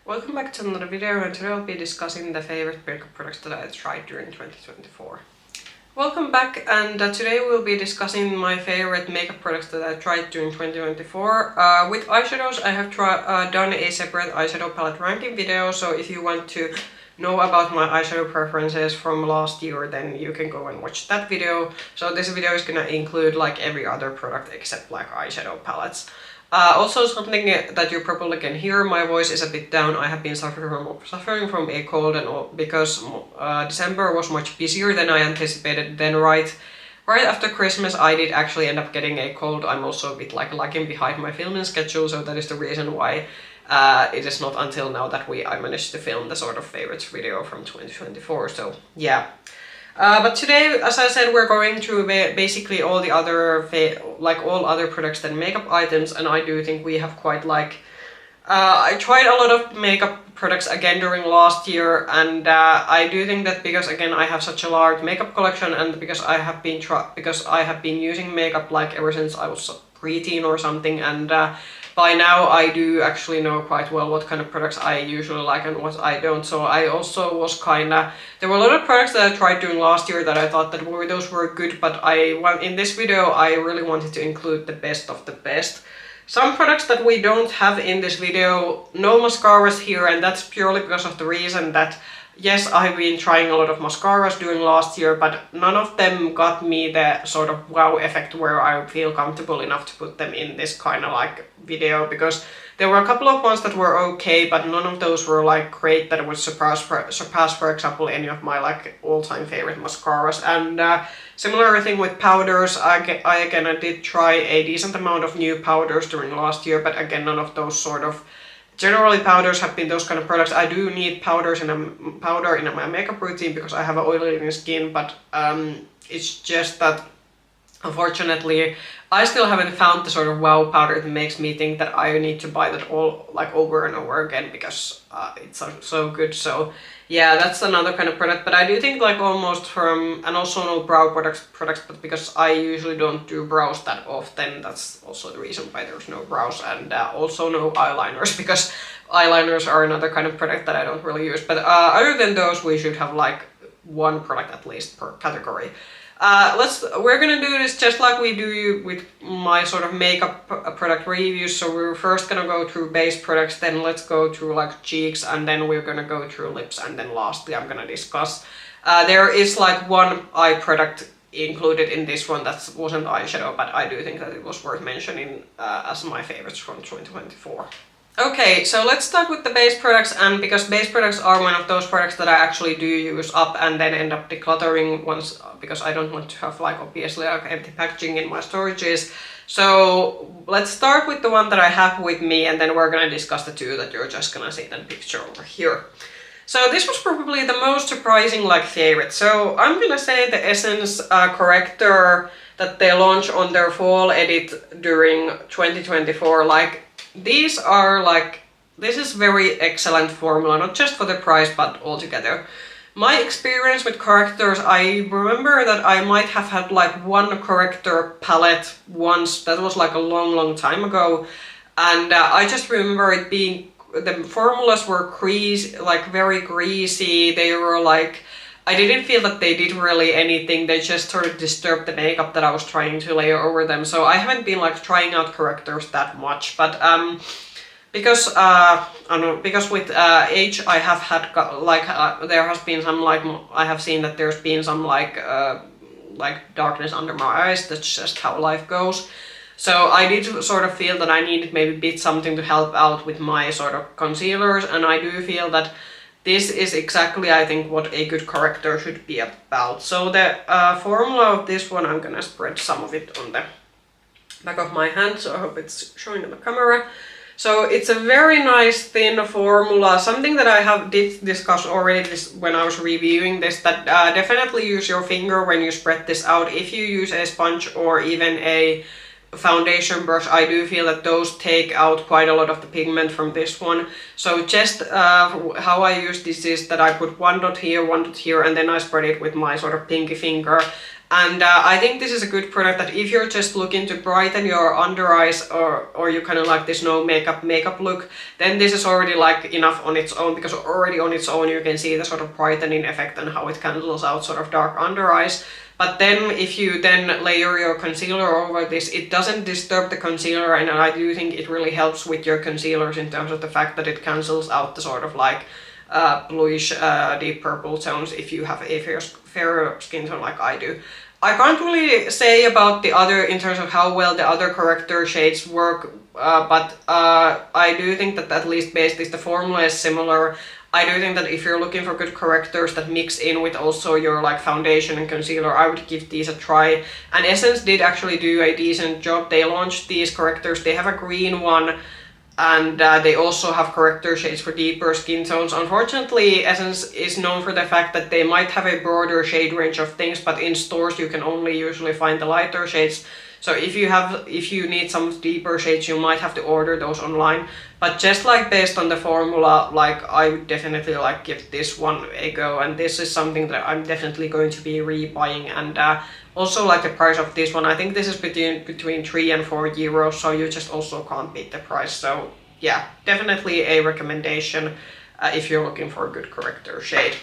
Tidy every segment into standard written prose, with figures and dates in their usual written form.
Welcome back to another video, and today I'll be discussing the favorite makeup products that I tried during 2024. Welcome back, and today we'll be discussing my favorite makeup products that I tried during 2024. With eyeshadows, I have done a separate eyeshadow palette ranking video, so if you want to know about my eyeshadow preferences from last year, then you can go and watch that video. So this video is gonna include like every other product except like eyeshadow palettes. Also, something that you probably can hear, my voice is a bit down. I have been suffering from a cold, and because December was much busier than I anticipated. Then right after Christmas I did actually end up getting a cold. I'm also a bit like lagging behind my filming schedule, so that is the reason why it is not until now that I managed to film the sort of favorites video from 2024. So yeah. But today, as I said, we're going through basically all the other all other products than makeup items, and I do think we have quite like I tried a lot of makeup products again during last year, and I do think that because again I have such a large makeup collection, and because I have been using makeup like ever since I was preteen or something, and by now I do actually know quite well what kind of products I usually like and what I don't. So I also was there were a lot of products that I tried during last year that I thought that those were good, but in this video I really wanted to include the best of the best. Some products that we don't have in this video, no mascaras here, and that's purely because of the reason that yes, I've been trying a lot of mascaras during last year, but none of them got me the sort of wow effect where I feel comfortable enough to put them in this kind of like video, because there were a couple of ones that were okay, but none of those were like great that would surpass for example any of my like all-time favorite mascaras. And similar thing with powders. I did try a decent amount of new powders during last year, but again none of those sort of generally powders have been those kind of products. I do need powder in my makeup routine because I have an oily skin, but it's just that unfortunately I still haven't found the sort of wow powder that makes me think that I need to buy that all like over and over again because it's so good. So yeah, that's another kind of product, but I do think like almost and also no brow products, but because I usually don't do brows that often, that's also the reason why there's no brows, and also no eyeliners, because eyeliners are another kind of product that I don't really use. But other than those, we should have like one product at least per category. We're gonna do this just like we do with my sort of makeup product reviews. So we're first gonna go through base products, then let's go through like cheeks, and then we're gonna go through lips, and then lastly I'm gonna discuss. There is like one eye product included in this one that wasn't eyeshadow, but I do think that it was worth mentioning as my favorites from 2024. Okay, so let's start with the base products, and because base products are one of those products that I actually do use up and then end up decluttering once, because I don't want to have like obviously like empty packaging in my storages. So let's start with the one that I have with me, and then we're gonna discuss the two that you're just gonna see in picture over here. So this was probably the most surprising like favorite. So I'm gonna say the Essence corrector that they launched on their fall edit during 2024. Like these are like, this is very excellent formula, not just for the price but altogether. My experience with correctors, I remember that I might have had like one corrector palette once, that was like a long time ago, and I just remember it being, the formulas were very greasy. They were like, I didn't feel that they did really anything, they just sort of disturbed the makeup that I was trying to layer over them. So I haven't been like trying out correctors that much, but because with age I have had there has been some like, I have seen that there's been some like darkness under my eyes. That's just how life goes. So I did sort of feel that I needed maybe a bit something to help out with my sort of concealers, and I do feel that this is exactly, I think, what a good corrector should be about. So the formula of this one, I'm gonna spread some of it on the back of my hand, so I hope it's showing on the camera. So it's a very nice thin formula, something that I did discuss already when I was reviewing this, that definitely use your finger when you spread this out. If you use a sponge or even a foundation brush, I do feel that those take out quite a lot of the pigment from this one. So just how I use this is that I put one dot here, and then I spread it with my sort of pinky finger, And I think this is a good product that if you're just looking to brighten your under eyes, or you kind of like this no makeup look, then this is already like enough on its own, because already on its own you can see the sort of brightening effect and how it cancels out sort of dark under eyes. But then if you then layer your concealer over this, it doesn't disturb the concealer, and I do think it really helps with your concealers in terms of the fact that it cancels out the sort of like bluish deep purple tones if you have a fairer skin tone like I do. I can't really say about the other in terms of how well the other corrector shades work, but I do think that at least basically the formula is similar. I do think that if you're looking for good correctors that mix in with also your like foundation and concealer, I would give these a try. And Essence did actually do a decent job. They launched these correctors. They have a green one, and they also have corrector shades for deeper skin tones. Unfortunately, Essence is known for the fact that they might have a broader shade range of things, but in stores you can only usually find the lighter shades. So if you need some deeper shades, you might have to order those online. But just like based on the formula, like I would definitely like give this one a go, and this is something that I'm definitely going to be rebuying. And also like the price of this one, I think this is between 3 and 4 euros, so you just also can't beat the price. So yeah, definitely a recommendation if you're looking for a good corrector shade.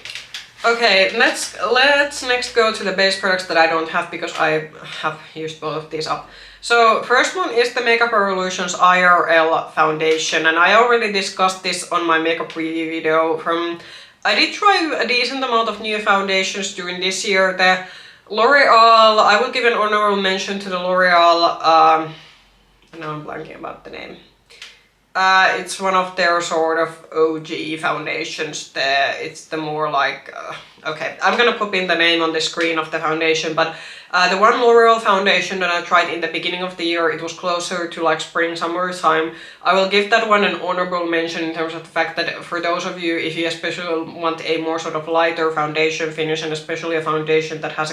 Okay, let's next go to the base products that I don't have, because I have used both of these up. So first one is the Makeup Revolution's IRL foundation, and I already discussed this on my makeup review video. I did try a decent amount of new foundations during this year. The L'Oreal, I will give an honorable mention to the L'Oreal, now I'm blanking about the name. It's one of their sort of OG foundations. It's the more like, okay, I'm gonna pop in the name on the screen of the foundation, but the one L'Oreal foundation that I tried in the beginning of the year, it was closer to like spring, summer time. I will give that one an honorable mention in terms of the fact that for those of you, if you especially want a more sort of lighter foundation finish, and especially a foundation that has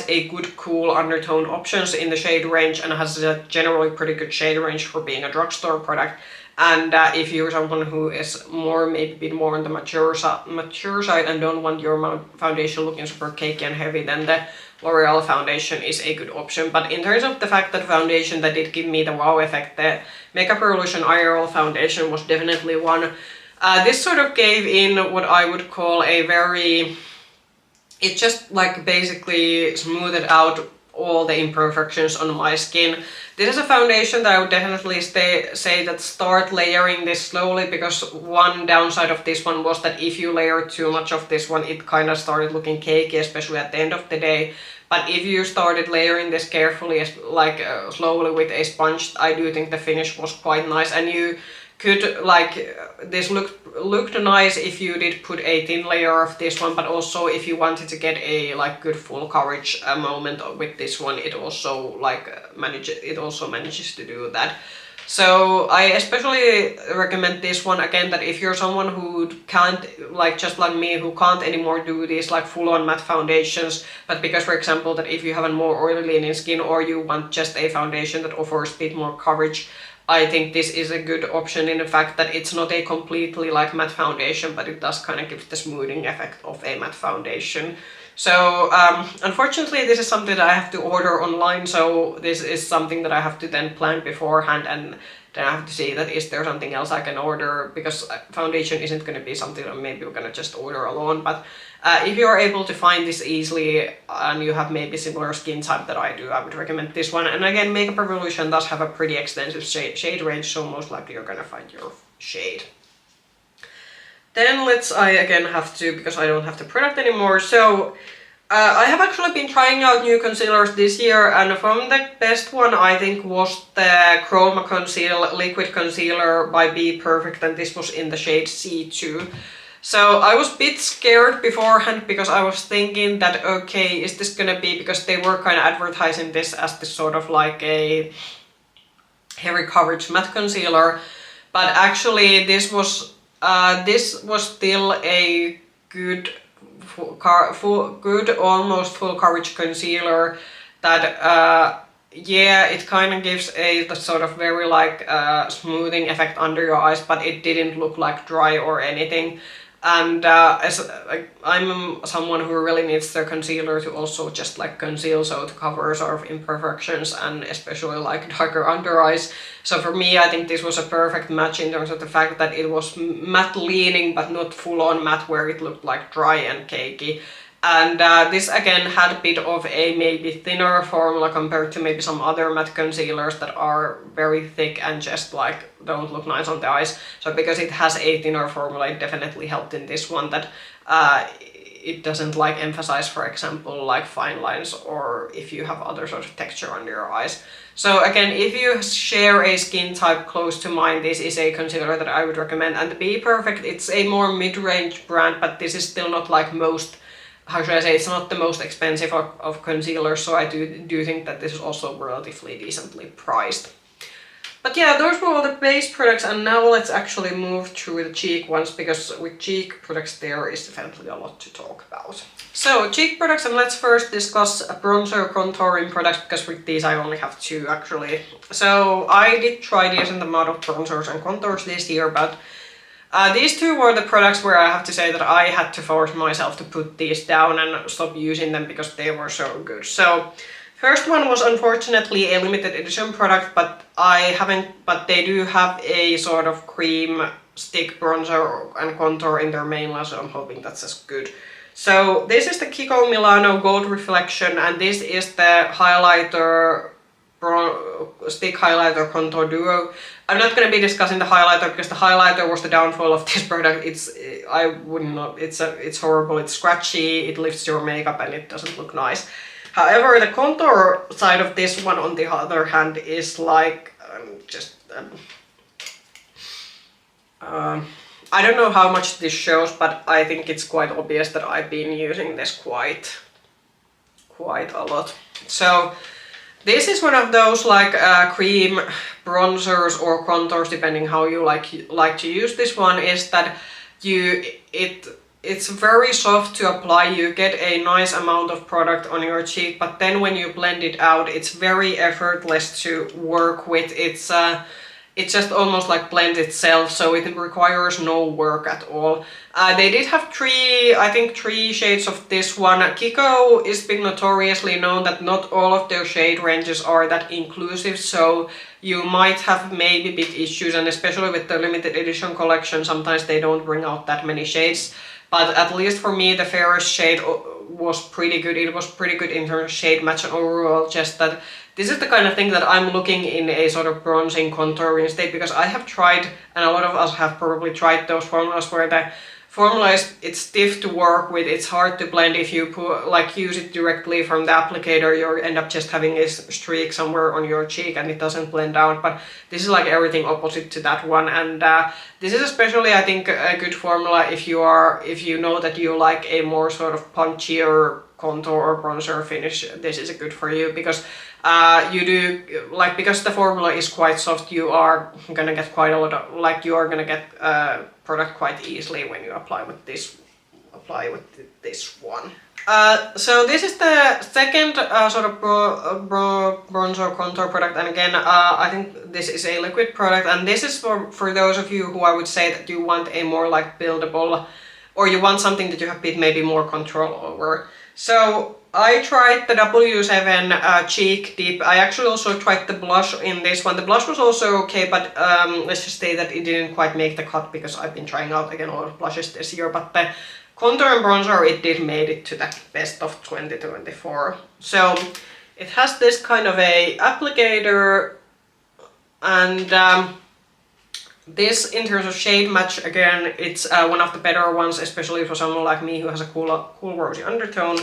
a good cool undertone options in the shade range and has a generally pretty good shade range for being a drugstore product. And if you're someone who is maybe a bit more on the mature side and don't want your foundation looking super cakey and heavy, then the L'Oreal foundation is a good option. But in terms of the fact that foundation that did give me the wow effect, the Makeup Revolution IRL foundation was definitely one. This sort of gave in what I would call a very... It just like basically smoothed out all the imperfections on my skin. This is a foundation that I would definitely say that start layering this slowly, because one downside of this one was that if you layer too much of this one, it kind of started looking cakey, especially at the end of the day. But if you started layering this carefully, like slowly with a sponge, I do think the finish was quite nice, and you could like this looked nice if you did put a thin layer of this one, but also if you wanted to get a like good full coverage moment with this one, it also like manages to do that. So I especially recommend this one again, that if you're someone who can't, like just like me, who can't anymore do these like full-on matte foundations, but because for example that if you have a more oily leaning skin, or you want just a foundation that offers a bit more coverage, I think this is a good option in the fact that it's not a completely like matte foundation, but it does kind of give the smoothing effect of a matte foundation. So unfortunately this is something that I have to order online, so this is something that I have to then plan beforehand, and then I have to see that is there something else I can order, because foundation isn't going to be something that maybe we're going to just order alone. But if you're able to find this easily and you have maybe similar skin type that I do, I would recommend this one. And again, Makeup Revolution does have a pretty extensive shade range, so most likely you're going to find your shade. Then I again have to, because I don't have the product anymore, so I have actually been trying out new concealers this year, and from the best one I think was the Chroma Conceal Liquid Concealer by BPerfect, and this was in the shade C2. So I was a bit scared beforehand, because I was thinking that okay, is this gonna be, because they were kind of advertising this as this sort of like a heavy coverage matte concealer, but actually this was still a good almost full coverage concealer that yeah, it kind of gives the sort of very like smoothing effect under your eyes, but it didn't look like dry or anything. And I'm someone who really needs their concealer to also just like conceal, so to cover sort of imperfections and especially like darker under eyes. So for me, I think this was a perfect match in terms of the fact that it was matte leaning but not full on matte where it looked like dry and cakey. And this again had a bit of a maybe thinner formula compared to maybe some other matte concealers that are very thick and just like don't look nice on the eyes. So because it has a thinner formula, it definitely helped in this one that it doesn't like emphasize, for example, like fine lines or if you have other sort of texture under your eyes. So again, if you share a skin type close to mine, this is a concealer that I would recommend. And the BPerfect, it's a more mid-range brand, but this is still not like most, how should I say, it's not the most expensive of concealers, so I do think that this is also relatively decently priced. But yeah, those were all the base products, and now let's actually move through the cheek ones, because with cheek products there is definitely a lot to talk about. So cheek products, and let's first discuss a bronzer contouring products, because with these I only have two actually. So I did try a decent amount of bronzers and contours this year, but these two were the products where I have to say that I had to force myself to put these down and stop using them because they were so good. So first one was unfortunately a limited edition product, but they do have a sort of cream stick bronzer and contour in their main line, so I'm hoping that's as good. So this is the Kiko Milano Gold Reflection, and this is the highlighter, stick highlighter contour duo. I'm not going to be discussing the highlighter because the highlighter was the downfall of this product. It's horrible, it's scratchy, it lifts your makeup and it doesn't look nice. However, the contour side of this one on the other hand is like I don't know how much this shows, but I think it's quite obvious that I've been using this quite a lot. So this is one of those like cream bronzers or contours, depending how you like to use this one, is that it's very soft to apply. You get a nice amount of product on your cheek, but then when you blend it out, it's very effortless to work with. It just almost like blends itself, so it requires no work at all. They did have three shades of this one. Kiko is been notoriously known that not all of their shade ranges are that inclusive, so you might have maybe big issues, and especially with the limited edition collection, sometimes they don't bring out that many shades. But at least for me, the fairest shade was pretty good. It was pretty good in terms of shade match and overall, just that this is the kind of thing that I'm looking in a sort of bronzing contouring state, because I have tried, and a lot of us have probably tried those formulas where the formula it's stiff to work with, it's hard to blend. If you use it directly from the applicator, you end up just having a streak somewhere on your cheek and it doesn't blend out. But this is like everything opposite to that one, and this is especially, I think, a good formula if you know that you like a more sort of punchier contour or bronzer finish. This is good for you, because because the formula is quite soft, you are gonna get quite a lot of, you are gonna get product quite easily when you apply with this one. So this is the second sort of bronzer contour product, and again I think this is a liquid product, and this is for those of you who I would say that you want a more like buildable, or you want something that you have a bit maybe more control over. So I tried the W7 Cheek Dip. I actually also tried the blush in this one. The blush was also okay, but let's just say that it didn't quite make the cut, because I've been trying out again a lot of blushes this year. But the contour and bronzer, it did made it to the best of 2024. So it has this kind of a applicator, and this, in terms of shade match, again, it's one of the better ones, especially for someone like me who has a cool rosy undertone.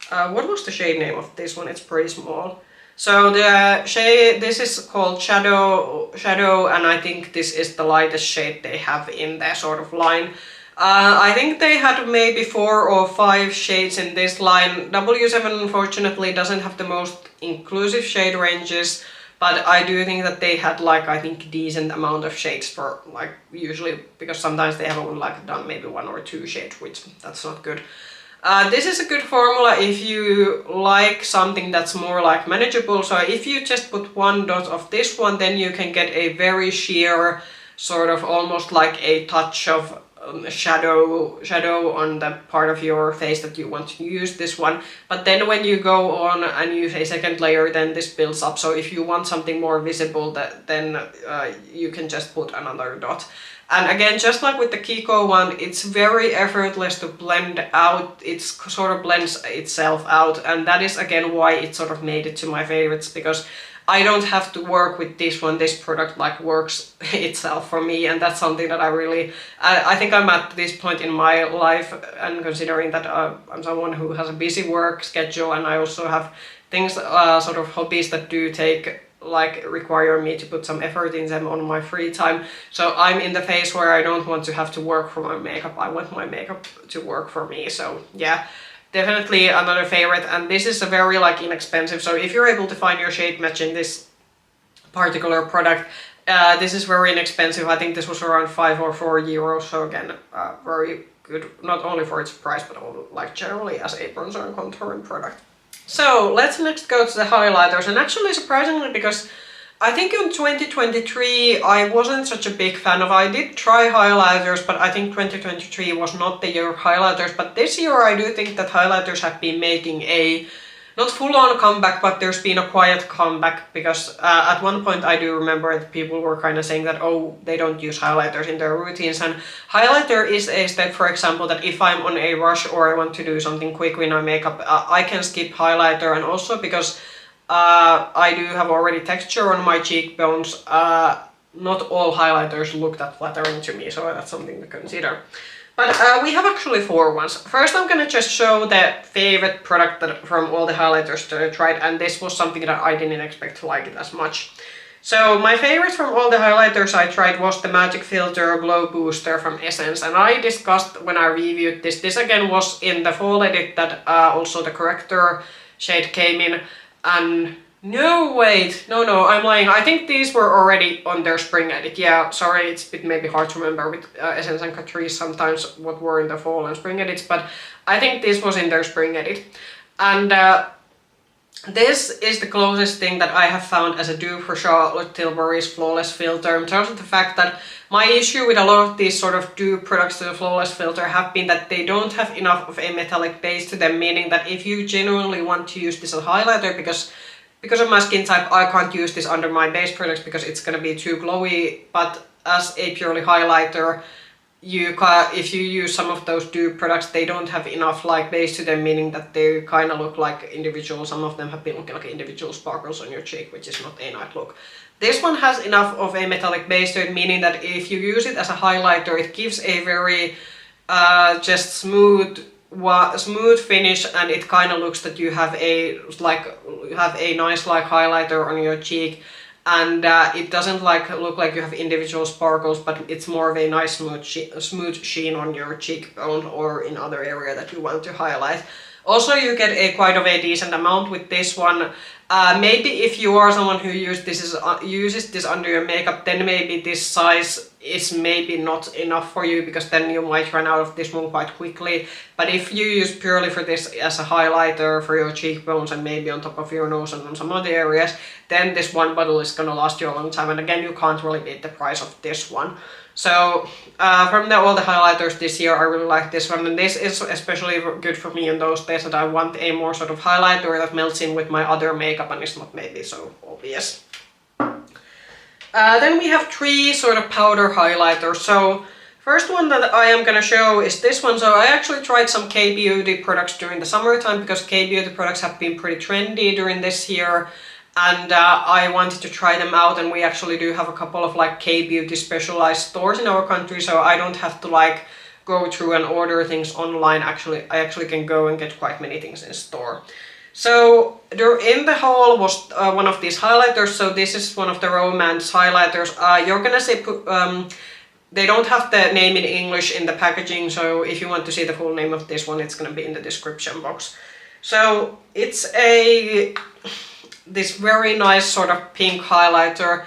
What was the shade name of this one? It's pretty small. So the shade, this is called Shadow, and I think this is the lightest shade they have in their sort of line. I think they had maybe 4 or 5 shades in this line. W7 unfortunately doesn't have the most inclusive shade ranges, but I do think that they had I think decent amount of shades for usually, because sometimes they have only done maybe 1 or 2 shades, which that's not good. This is a good formula if you like something that's more manageable. So if you just put 1 dot of this one, then you can get a very sheer sort of almost like a touch of shadow on the part of your face that you want to use this one. But then when you go on and use a second layer, then this builds up. So if you want something more visible, then you can just put another dot. And again, just like with the Kiko one, it's very effortless to blend out. It sort of blends itself out, and that is again why it sort of made it to my favorites, because I don't have to work with this one. This product like works itself for me, and that's something that I think I'm at this point in my life, and considering that I'm someone who has a busy work schedule, and I also have things, sort of hobbies that do require me to put some effort in them on my free time. So I'm in the phase where I don't want to have to work for my makeup. I want my makeup to work for me. So yeah, definitely another favorite. And this is a very inexpensive. So if you're able to find your shade match in this particular product, this is very inexpensive. I think this was around 5 or 4 euros. So again, very good, not only for its price, but also generally as a bronzer and contouring product. So let's next go to the highlighters, and actually surprisingly, because I think in 2023 I wasn't such a big fan of, I did try highlighters, but I think 2023 was not the year of highlighters. But this year I do think that highlighters have been making a, not full-on comeback, but there's been a quiet comeback, because at one point I do remember that people were kind of saying that, oh, they don't use highlighters in their routines, and highlighter is a step, for example, that if I'm on a rush or I want to do something quick with my makeup, I can skip highlighter. And also because I do have already texture on my cheekbones, not all highlighters look that flattering to me, so that's something to consider. But we have actually 4 ones. First I'm gonna just show the favorite product from all the highlighters that I tried, and this was something that I didn't expect to like it as much. So my favorite from all the highlighters I tried was the Magic Filter Glow Booster from Essence, and I discussed when I reviewed this. This again was in the fall edit that also the corrector shade came in, and no, wait, no, I'm lying. I think these were already on their spring edit. Yeah, sorry, it's a bit maybe hard to remember with Essence and Catrice sometimes what were in the fall and spring edits, but I think this was in their spring edit. And this is the closest thing that I have found as a dupe for Charlotte Tilbury's Flawless Filter, in terms of the fact that my issue with a lot of these sort of dupe products to the Flawless Filter have been that they don't have enough of a metallic base to them, meaning that if you genuinely want to use this as a highlighter, because of my skin type, I can't use this under my base products because it's gonna be too glowy, but as a purely highlighter, if you use some of those dupe products, they don't have enough base to them, meaning that they kind of look like individual, some of them have been looking like individual sparkles on your cheek, which is not a nice look. This one has enough of a metallic base to it, meaning that if you use it as a highlighter, it gives a very just smooth finish, and it kind of looks that you have a nice highlighter on your cheek, and it doesn't look like you have individual sparkles, but it's more of a nice smooth sheen on your cheekbone or in other area that you want to highlight. Also, you get quite a decent amount with this one. Maybe if you are someone who uses this under your makeup, then maybe this size is maybe not enough for you, because then you might run out of this one quite quickly. But if you use purely for this as a highlighter for your cheekbones and maybe on top of your nose and on some other areas, then this one bottle is gonna last you a long time, and again you can't really beat the price of this one. So from all the highlighters this year, I really like this one, and this is especially good for me in those days that I want a more sort of highlighter that melts in with my other makeup and is not maybe so obvious. Then we have 3 sort of powder highlighters. So first one that I am gonna show is this one. So I actually tried some K-beauty products during the summertime, because K-beauty products have been pretty trendy during this year, and I wanted to try them out, and we actually do have a couple of K-beauty specialized stores in our country, so I don't have to go through and order things online. I actually can go and get quite many things in store. So in the haul was one of these highlighters. So this is one of the Rom&nd's highlighters. You're gonna see they don't have the name in English in the packaging, so if you want to see the full name of this one, it's gonna be in the description box. So it's this very nice sort of pink highlighter.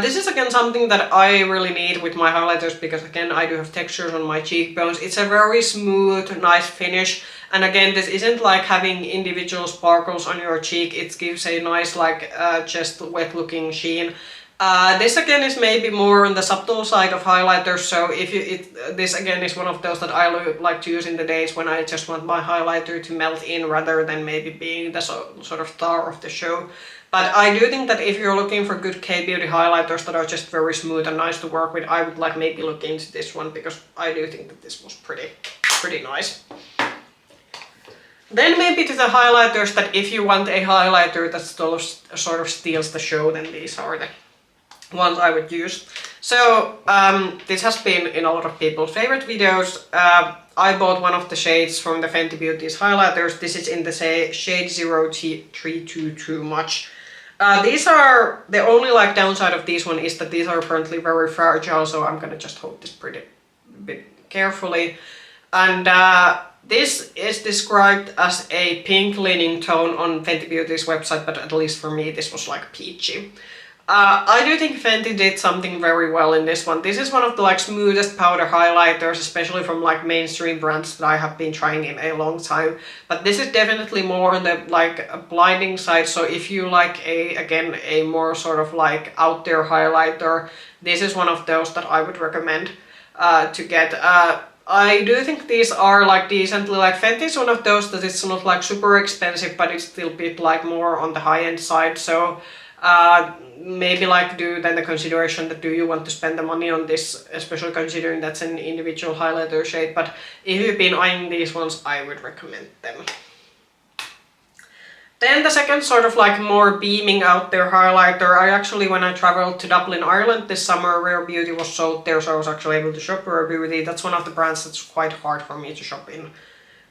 This is again something that I really need with my highlighters, because again I do have textures on my cheekbones. It's a very smooth, nice finish, and again this isn't having individual sparkles on your cheek. It gives a nice just wet looking sheen. This again is maybe more on the subtle side of highlighters, so this again is one of those that I like to use in the days when I just want my highlighter to melt in rather than maybe being the sort of star of the show. But I do think that if you're looking for good K-beauty highlighters that are just very smooth and nice to work with, I would like maybe look into this one, because I do think that this was pretty nice. Then maybe to the highlighters, that if you want a highlighter that sort of steals the show, then these are the ones I would use. So this has been in a lot of people's favorite videos. I bought one of the shades from the Fenty Beauty's highlighters. This is in the shade 0322 Too Much. These are, the only like downside of these one is that these are apparently very fragile, so I'm gonna just hold this pretty bit carefully. And this is described as a pink leaning tone on Fenty Beauty's website, but at least for me this was like peachy. I do think Fenty did something very well in this one. This is one of the like smoothest powder highlighters, especially from like mainstream brands that I have been trying in a long time. But this is definitely more on the like blinding side. So if you like a more sort of like out there highlighter, this is one of those that I would recommend to get. I do think these are like decently, like Fenty is one of those that it's not like super expensive, but it's still a bit like more on the high end side. So maybe like do then the consideration that do you want to spend the money on this, especially considering that's an individual highlighter shade. But if you've been eyeing these ones, I would recommend them. Then the second sort of like more beaming out there highlighter, I actually, when I traveled to Dublin, Ireland this summer, Rare Beauty was sold there, so I was actually able to shop Rare Beauty. That's one of the brands that's quite hard for me to shop in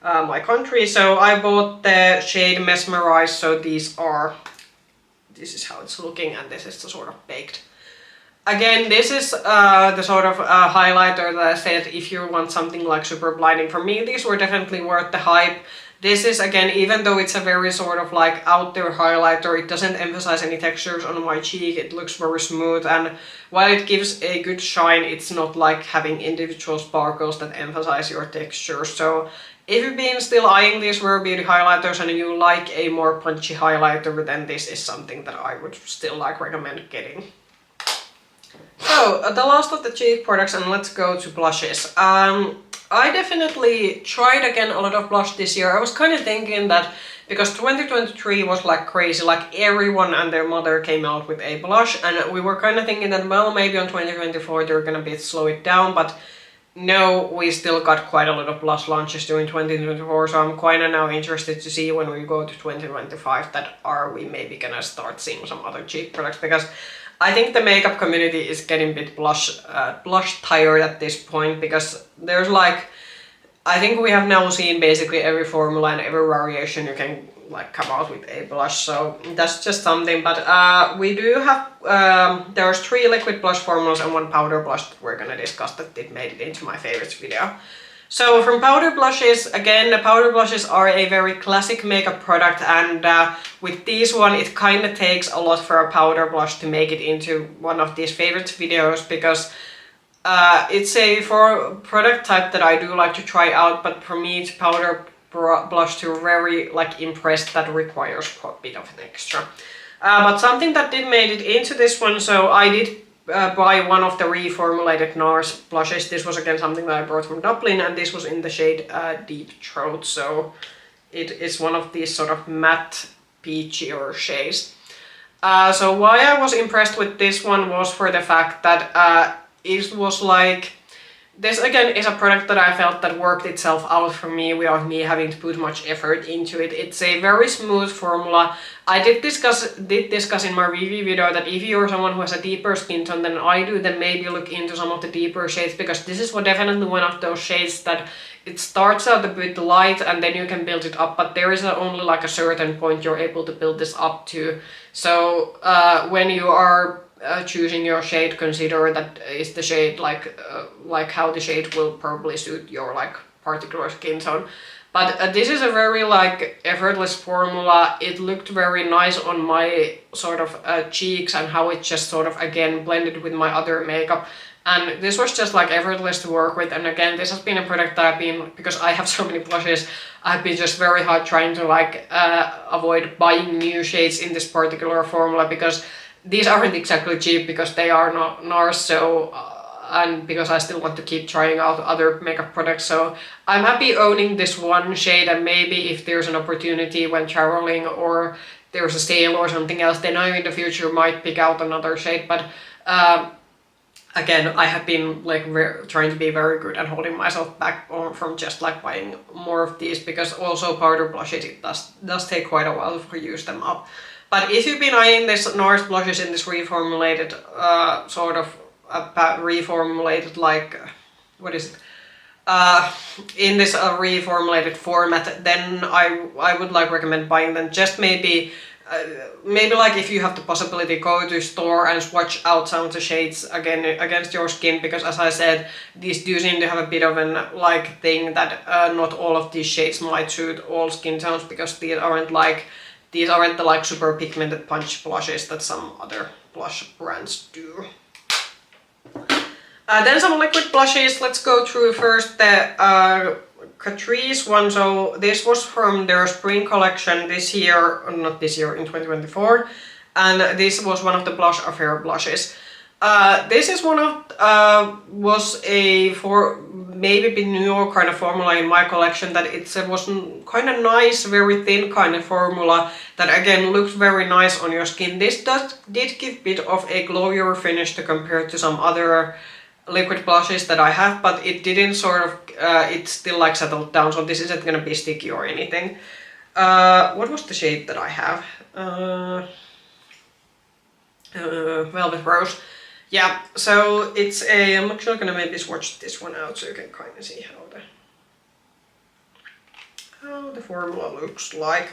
my country. So I bought the shade Mesmerize, so this is how it's looking, and this is the sort of baked. Again, this is the sort of highlighter that I said if you want something like super blinding. For me, these were definitely worth the hype. This is, again, even though it's a very sort of like out there highlighter, it doesn't emphasize any textures on my cheek. It looks very smooth, and while it gives a good shine, it's not like having individual sparkles that emphasize your texture. So if you've been still eyeing these Rare Beauty highlighters and you like a more punchy highlighter, then this is something that I would still like recommend getting. So the last of the cheek products, and let's go to blushes. I definitely tried again a lot of blush this year. I was kind of thinking that because 2023 was like crazy, like everyone and their mother came out with a blush, and we were kind of thinking that, well, maybe on 2024 they're gonna slow it down, but no, we still got quite a lot of blush launches during 2024, so I'm kind of now interested to see when we go to 2025 that are we maybe gonna start seeing some other cheek products, because I think the makeup community is getting a bit blush tired at this point, because there's like, I think we have now seen basically every formula and every variation you can like come out with a blush, so that's just something. But we do have, there's 3 liquid blush formulas and 1 powder blush that we're gonna discuss that it made it into my favorites video. So from powder blushes, again, the powder blushes are a very classic makeup product, and with this one it kind of takes a lot for a powder blush to make it into one of these favorites videos, because it's a product type that I do like to try out, but for me it's powder blush to very like impress that requires a bit of an extra. But something that did made it into this one, so I did buy one of the reformulated NARS blushes. This was again something that I brought from Dublin, and this was in the shade Deep Throat, so it is one of these sort of matte peachier shades. So why I was impressed with this one was for the fact that it was like, this again is a product that I felt that worked itself out for me without me having to put much effort into it. It's a very smooth formula. I did discuss in my review video that if you're someone who has a deeper skin tone than I do, then maybe look into some of the deeper shades, because this is definitely one of those shades that it starts out a bit light and then you can build it up, but there is only like a certain point you're able to build this up to. So when you are choosing your shade, consider that is the shade like how the shade will probably suit your like particular skin tone. But this is a very like effortless formula. It looked very nice on my sort of cheeks, and how it just sort of again blended with my other makeup. And this was just like effortless to work with. And again, this has been a product that I've been, because I have so many blushes, I've been just very hard trying to like avoid buying new shades in this particular formula, because these aren't exactly cheap because they are not NARS, so and because I still want to keep trying out other makeup products, so I'm happy owning this one shade, and maybe if there's an opportunity when traveling or there's a sale or something else, then I in the future might pick out another shade, but again, I have been like trying to be very good at holding myself back from just like buying more of these, because also powder blushes, it does take quite a while to use them up. But if you've been eyeing this NARS blushes in this reformulated sort of reformulated like what is it? In this reformulated format, then I would like recommend buying them. Just maybe like if you have the possibility, go to store and swatch out some of the shades again against your skin, because as I said, these do seem to have a bit of an like thing that not all of these shades might suit all skin tones, because these aren't the like super pigmented punch blushes that some other blush brands do. Then some liquid blushes. Let's go through first the Catrice one. So this was from their spring collection this year, not this year, in 2024, and this was one of the Blush Affair blushes. This is one of was a maybe a bit newer kind of formula in my collection, that it was kind of nice, very thin kind of formula that again looked very nice on your skin. This did give a bit of a glowier finish to compare to some other liquid blushes that I have, but it didn't sort of, it still like settled down, so this isn't gonna be sticky or anything. What was the shade that I have? Velvet Rose. Yeah, so it's a, I'm actually gonna maybe swatch this one out so you can kind of see how the formula looks like.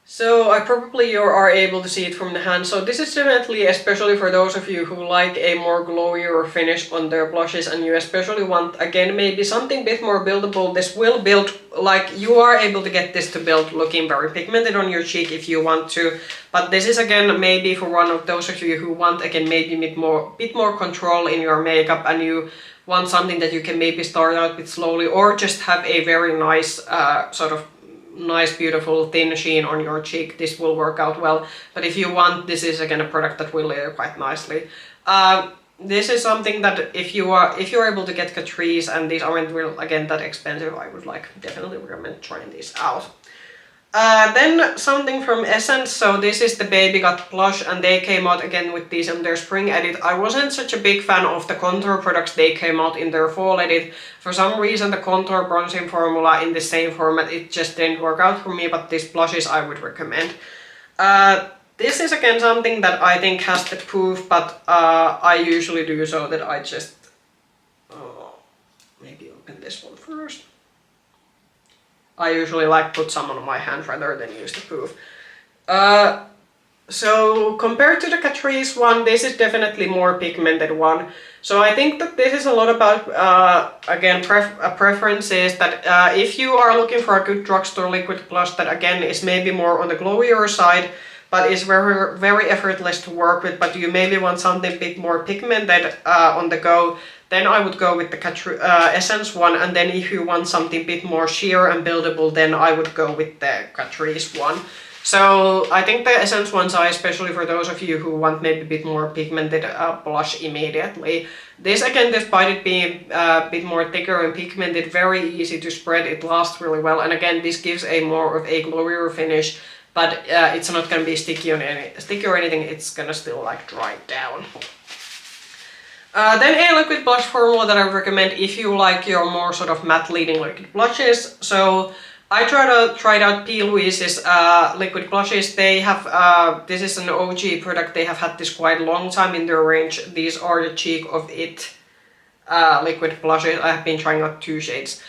So I probably are able to see it from the hand. So this is definitely, especially for those of you who like a more glowier finish on their blushes, and you especially want, again, maybe something a bit more buildable. This will build, like, you are able to get this to build looking very pigmented on your cheek if you want to. But this is again maybe for one of those of you who want, again, maybe bit more control in your makeup, and you want something that you can maybe start out with slowly, or just have a very nice sort of nice beautiful thin sheen on your cheek. This will work out well. But if you want, this is again a product that will layer quite nicely. This is something that if you're able to get Catrice, and these aren't real, again, that expensive, I would like definitely recommend trying these out. Then something from Essence. So this is the Baby Got blush, and they came out again with these in their spring edit. I wasn't such a big fan of the contour products they came out in their fall edit. For some reason the contour bronzing formula in the same format, it just didn't work out for me, but these blushes I would recommend. This is again something that I think has the poof, but I usually do so that I just maybe open this one first. I usually like put some on my hand rather than use the poof. So compared to the Catrice one, this is definitely more pigmented one. So I think that this is a lot about, again, preferences, that if you are looking for a good drugstore liquid blush that again is maybe more on the glowier side, but is very, very effortless to work with, but you maybe want something a bit more pigmented on the go, then I would go with the Essence one. And then if you want something a bit more sheer and buildable, then I would go with the Catrice one. So I think the Essence ones are especially for those of you who want maybe a bit more pigmented blush immediately. This again, despite it being a bit more thicker and pigmented, very easy to spread, it lasts really well. And again, this gives a more of a glowier finish, but it's not going to be sticky or anything, it's going to still like dry down. Then a liquid blush formula that I recommend if you like your more sort of matte leading liquid blushes. So I tried out Plouise's liquid blushes. They have, this is an OG product, they have had this quite a long time in their range. These are the Cheek of It liquid blushes. I have been trying out 2 shades.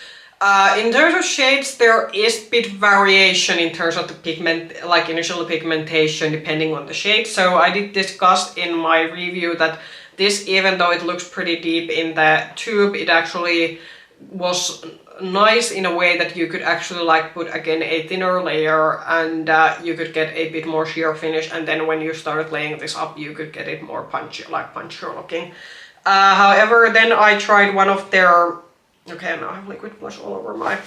In terms of shades, there is bit variation in terms of the pigment, like initial pigmentation depending on the shade. So I did discuss in my review that this, even though it looks pretty deep in the tube, it actually was nice in a way that you could actually like put again a thinner layer, and you could get a bit more sheer finish, and then when you start laying this up you could get it more punchy, like punchier looking. However, then I tried one of their, okay, now I have liquid blush all over my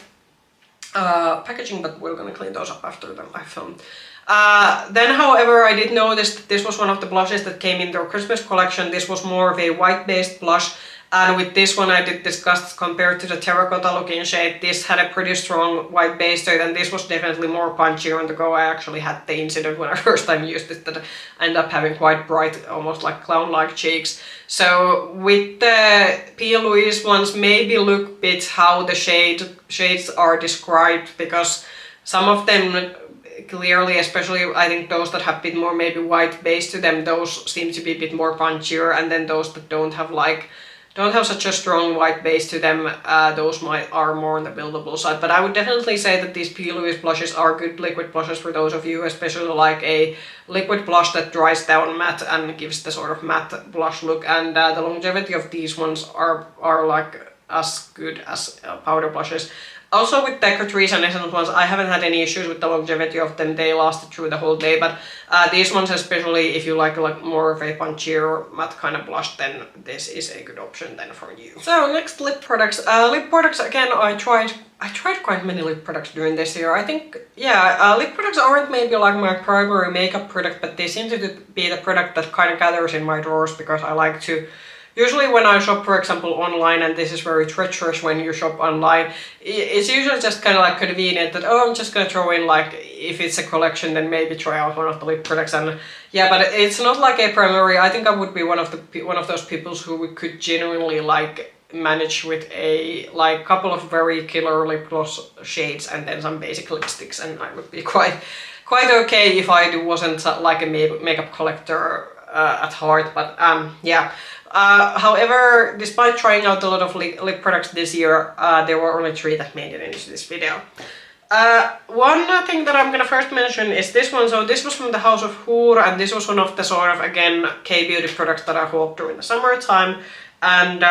packaging, but we're gonna clean those up after them I filmed. Then, however, I did notice that this was one of the blushes that came in their Christmas collection. This was more of a white-based blush, and with this one I did discuss compared to the terracotta looking shade, this had a pretty strong white base to it, and this was definitely more punchy on the go. I actually had the incident when I first time used it that I ended up having quite bright, almost like clown-like cheeks. So with the Plouise ones, maybe look a bit how the shades are described, because some of them clearly, especially I think those that have a bit more maybe white base to them, those seem to be a bit more punchier, and then those that don't have such a strong white base to them, those are more on the buildable side. But I would definitely say that these Plouise blushes are good liquid blushes for those of you especially like a liquid blush that dries down matte and gives the sort of matte blush look, and the longevity of these ones are like as good as powder blushes. Also with the Catrice and Essence ones, I haven't had any issues with the longevity of them. They lasted through the whole day, but these ones, especially if you like more of a punchier matte kind of blush, then this is a good option then for you. So next, lip products. Lip products, again, I tried quite many lip products during this year. I think, yeah, lip products aren't maybe like my primary makeup product, but they seem to be the product that kind of gathers in my drawers, because I like to. Usually when I shop, for example, online, and this is very treacherous when you shop online, it's usually just kind of like convenient that, oh, I'm just gonna throw in, like, if it's a collection, then maybe try out one of the lip products, and yeah, but it's not like a primary. I think I would be one of those people who could genuinely like manage with a couple of very killer lip gloss shades and then some basic lipsticks, and I would be quite okay if I wasn't like a makeup collector at heart, but yeah. However, despite trying out a lot of lip products this year, there were only 3 that made it into this video. One thing that I'm gonna first mention is this one. So this was from the House of Hoor, and this was one of the sort of, again, K-beauty products that I hauled during the summertime. And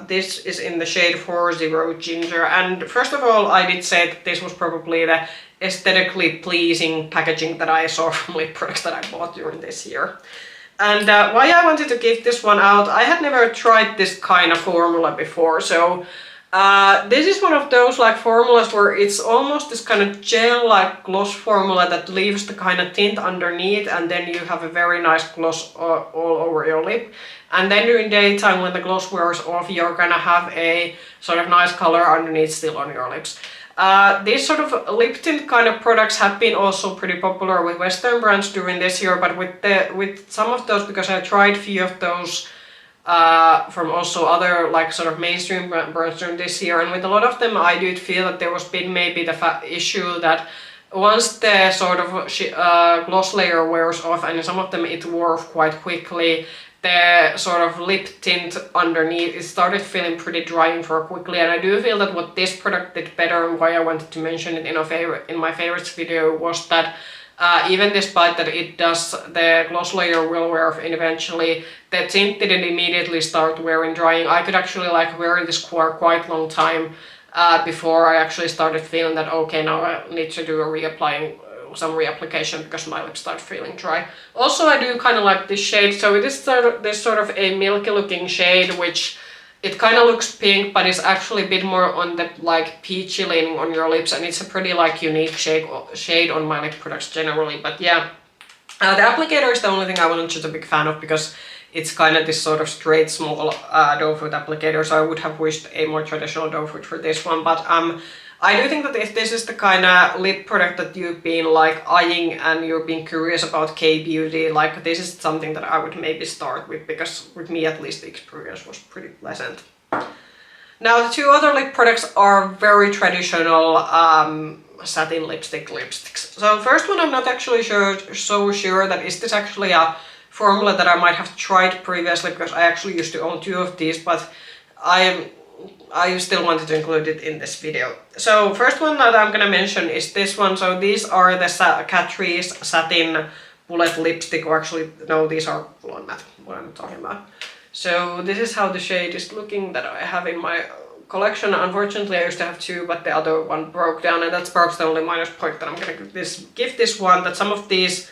this is in the shade 40 Ginger. And first of all, I did say that this was probably the aesthetically pleasing packaging that I saw from lip products that I bought during this year. And why I wanted to give this one out, I had never tried this kind of formula before, so this is one of those like formulas where it's almost this kind of gel-like gloss formula that leaves the kind of tint underneath, and then you have a very nice gloss all over your lip. And then during daytime, when the gloss wears off, you're gonna have a sort of nice color underneath still on your lips. These sort of lip tint kind of products have been also pretty popular with Western brands during this year, but with some of those, because I tried a few of those from also other like sort of mainstream brands during this year, and with a lot of them I did feel that there was been maybe the issue that once the sort of gloss layer wears off, and in some of them it wore off quite quickly, the sort of lip tint underneath, it started feeling pretty dry and for quickly, and I do feel that what this product did better, and why I wanted to mention it in my favorites video, was that even despite that it does, the gloss layer will wear off eventually, the tint didn't immediately start wearing drying. I could actually like wear this for quite long time before I actually started feeling that, okay, now I need to do some reapplication because my lips start feeling dry. Also, I do kind of like this shade. So it is sort of a milky looking shade, which it kind of looks pink, but it's actually a bit more on the like peachy leaning on your lips, and it's a pretty like unique shade on my lip products generally. But yeah, the applicator is the only thing I wasn't just a big fan of, because it's kind of this sort of straight small doe foot applicator, so I would have wished a more traditional doe foot for this one. But I do think that if this is the kind of lip product that you've been like eyeing and you're being curious about K-beauty, like this is something that I would maybe start with, because with me at least the experience was pretty pleasant. Now the 2 other lip products are very traditional satin lipsticks. So first one, I'm not actually so sure that is this actually a formula that I might have tried previously, because I actually used to own 2 of these, but I still wanted to include it in this video. So first one that I'm gonna mention is this one. So these are the Catrice Satin Bullet Lipstick, or actually no, these are blonde matte, what I'm talking about. So this is how the shade is looking that I have in my collection. Unfortunately I used to have 2, but the other one broke down, and that's perhaps the only minus point that I'm gonna give this one, that some of these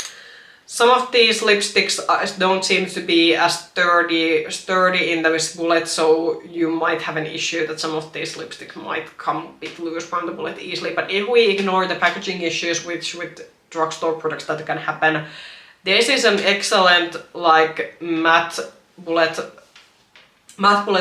lipsticks don't seem to be as sturdy in this bullet, so you might have an issue that some of these lipsticks might come a bit loose from the bullet easily. But if we ignore the packaging issues, which with drugstore products that can happen. This is an excellent like matte bullet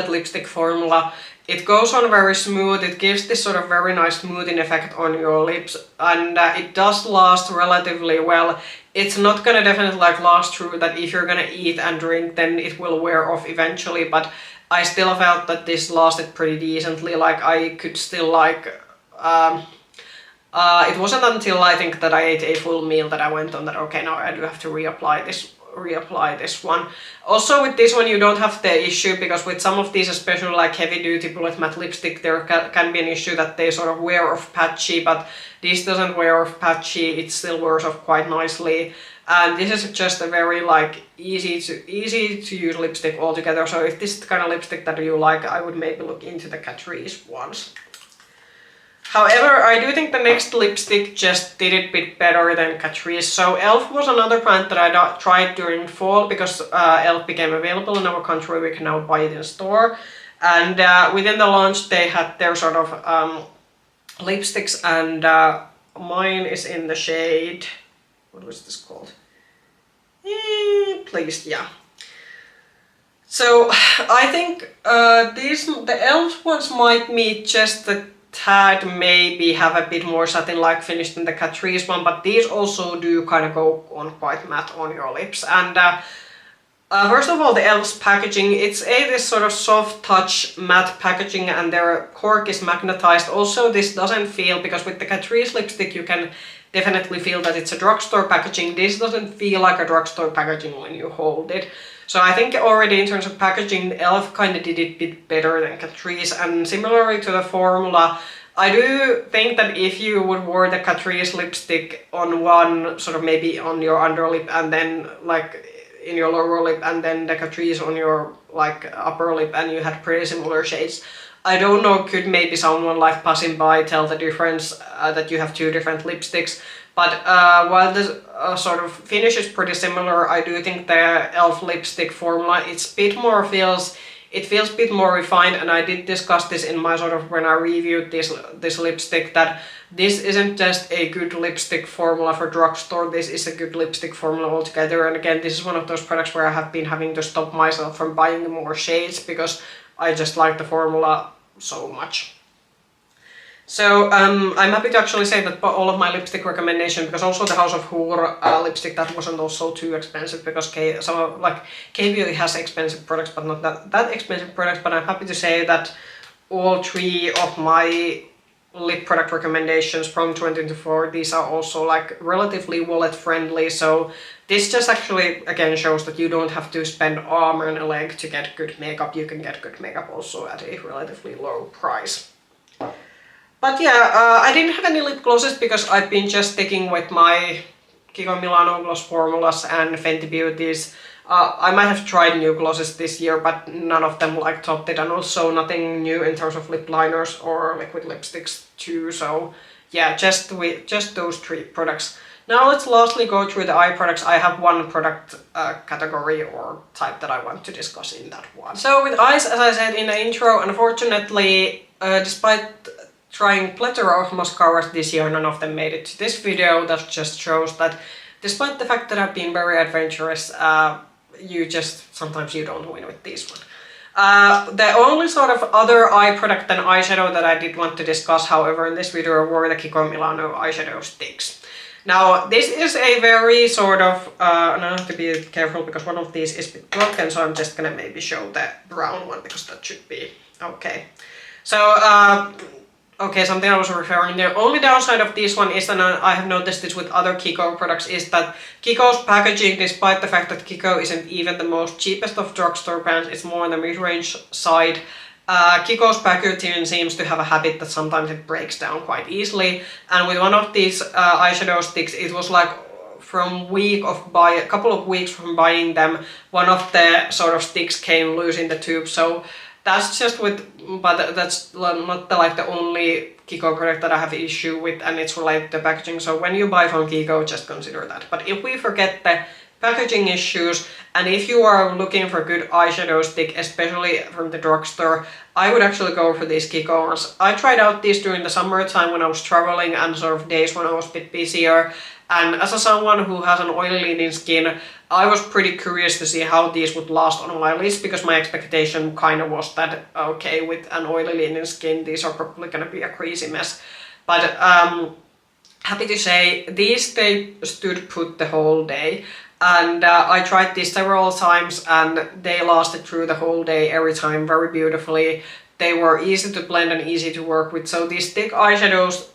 lipstick formula. It goes on very smooth, it gives this sort of very nice smoothing effect on your lips, and it does last relatively well. It's not gonna definitely like last through that if you're gonna eat and drink, then it will wear off eventually, but I still felt that this lasted pretty decently. Like I could still like, it wasn't until I think that I ate a full meal that I went on that, okay, now I do have to reapply this one. Also with this one you don't have the issue, because with some of these, especially like heavy duty bullet matte lipstick, there can be an issue that they sort of wear off patchy, but this doesn't wear off patchy, it still wears off quite nicely. And this is just a very like easy to use lipstick altogether, so if this is the kind of lipstick that you like, I would maybe look into the Catrice ones. However, I do think the next lipstick just did it a bit better than Catrice. So e.l.f. was another brand that I tried during fall, because e.l.f. became available in our country, we can now buy it in store. And within the launch they had their sort of lipsticks, and mine is in the shade, what was this called? Please, yeah. So I think the e.l.f. ones might meet just a tad, maybe have a bit more satin-like finish than the Catrice one, but these also do kind of go on quite matte on your lips. And first of all, the e.l.f.'s packaging, it's this sort of soft touch matte packaging, and their cork is magnetized. Also, this doesn't feel, because with the Catrice lipstick you can definitely feel that it's a drugstore packaging. This doesn't feel like a drugstore packaging when you hold it. So I think already in terms of packaging, e.l.f. kind of did it a bit better than Catrice, and similarly to the formula, I do think that if you would wear the Catrice lipstick on one, sort of maybe on your underlip and then like in your lower lip, and then the Catrice on your like upper lip, and you had pretty similar shades, I don't know, could maybe someone like passing by tell the difference that you have two different lipsticks. But while the sort of finish is pretty similar, I do think the e.l.f. lipstick formula, it feels a bit more refined, and I did discuss this in my sort of, when I reviewed this lipstick, that this isn't just a good lipstick formula for drugstore, this is a good lipstick formula altogether. And again, this is one of those products where I have been having to stop myself from buying more shades, because I just like the formula so much. So I'm happy to actually say that all of my lipstick recommendation, because also the House of Hour lipstick, that wasn't also too expensive, because K-Beauty has expensive products, but not that expensive products. But I'm happy to say that all three of my lip product recommendations from 2024, these are also like relatively wallet friendly. So this just actually again shows that you don't have to spend arm and a leg to get good makeup. You can get good makeup also at a relatively low price. But yeah, I didn't have any lip glosses, because I've been just sticking with my Kiko Milano gloss formulas and Fenty Beauties. I might have tried new glosses this year, but none of them like topped it, and also nothing new in terms of lip liners or liquid lipsticks too. So yeah, just those three products. Now let's lastly go through the eye products. I have one product category or type that I want to discuss in that one. So with eyes, as I said in the intro, unfortunately, despite trying plethora of mascaras this year, none of them made it to this video. That just shows that despite the fact that I've been very adventurous, sometimes you don't win with this one. The only sort of other eye product than eyeshadow that I did want to discuss, however, in this video were the Kiko Milano eyeshadow sticks. Now this is a very sort of, and I have to be careful because one of these is a bit broken, so I'm just gonna maybe show the brown one, because that should be okay. So okay, something I was referring, the only downside of this one is, and I have noticed this with other Kiko products, is that Kiko's packaging, despite the fact that Kiko isn't even the most cheapest of drugstore brands, it's more on the mid-range side, Kiko's packaging seems to have a habit that sometimes it breaks down quite easily. And with one of these eyeshadow sticks, it was like from a couple of weeks from buying them, one of the sort of sticks came loose in the tube. So that's just but that's not the only Kiko product that I have issue with, and it's related to packaging. So when you buy from Kiko, just consider that. But if we forget the packaging issues, and if you are looking for good eyeshadow stick, especially from the drugstore, I would actually go for these Kiko ones. I tried out these during the summertime when I was traveling and sort of days when I was a bit busier, And as someone who has an oily leaning skin, I was pretty curious to see how these would last on my list, because my expectation kind of was that, okay, with an oily leaning skin, these are probably gonna be a crazy mess. But happy to say, these they stood put the whole day. And I tried these several times and they lasted through the whole day every time very beautifully. They were easy to blend and easy to work with. So these thick eyeshadows,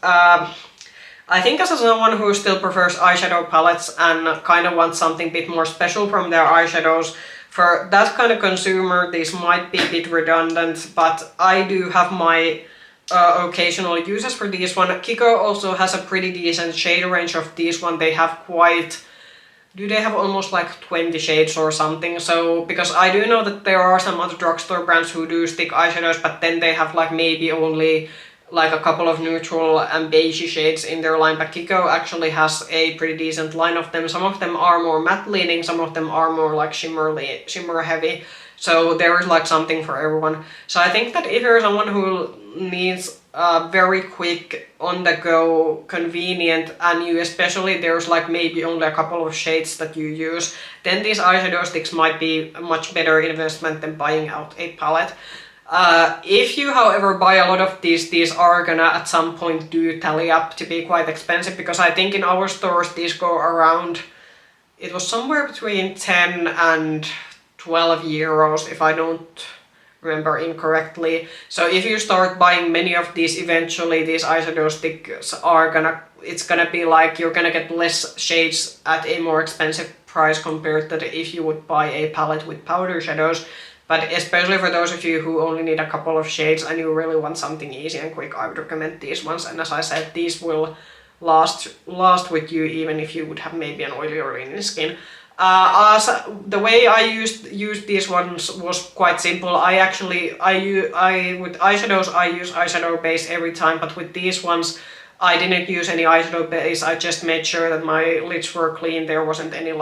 I think as someone who still prefers eyeshadow palettes and kind of wants something a bit more special from their eyeshadows, for that kind of consumer, these might be a bit redundant, but I do have my occasional uses for this one. Kiko also has a pretty decent shade range of these one. They have quite... Do they have almost like 20 shades or something? So, because I do know that there are some other drugstore brands who do stick eyeshadows, but then they have like maybe only like a couple of neutral and beigey shades in their line. But Kiko actually has a pretty decent line of them. Some of them are more matte leaning, some of them are more like shimmer heavy. So there is like something for everyone. So I think that if you're someone who needs very quick, on the go, convenient, and you especially there's like maybe only a couple of shades that you use, then these eyeshadow sticks might be a much better investment than buying out a palette. If you however buy a lot of these are gonna at some point do tally up to be quite expensive, because I think in our stores these go around, it was somewhere between 10 and 12 euros if I don't remember incorrectly. So if you start buying many of these, eventually these eyeshadow sticks are gonna, it's gonna be like you're gonna get less shades at a more expensive price compared to if you would buy a palette with powder shadows. But especially for those of you who only need a couple of shades and you really want something easy and quick, I would recommend these ones. And as I said, these will last with you even if you would have maybe an oily or leaning skin. The way I used these ones was quite simple. With eyeshadows I use eyeshadow base every time, but with these ones I didn't use any eyeshadow base. I just made sure that my lids were clean. There wasn't any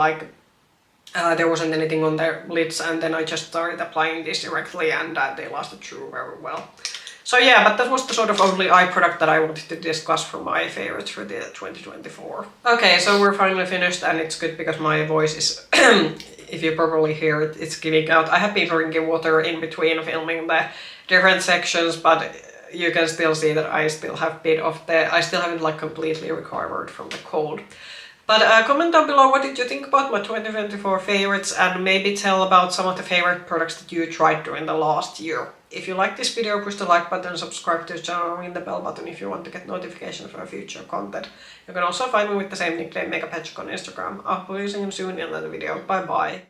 there wasn't anything on their lids, and then I just started applying this directly, and they lasted through very well. So yeah, but that was the sort of only eye product that I wanted to discuss for my favorites for the 2024. Okay, so we're finally finished, and it's good because my voice is, if you probably hear it, it's giving out. I have been drinking water in between filming the different sections, but you can still see that I still have a bit of I still haven't like completely recovered from the cold. But comment down below what did you think about my 2024 favorites, and maybe tell about some of the favorite products that you tried during the last year. If you like this video, push the like button, subscribe to the channel, ring the bell button if you want to get notifications for future content. You can also find me with the same nickname, Makeup Hedgehog, on Instagram. I'll be using him soon in another video. Bye bye!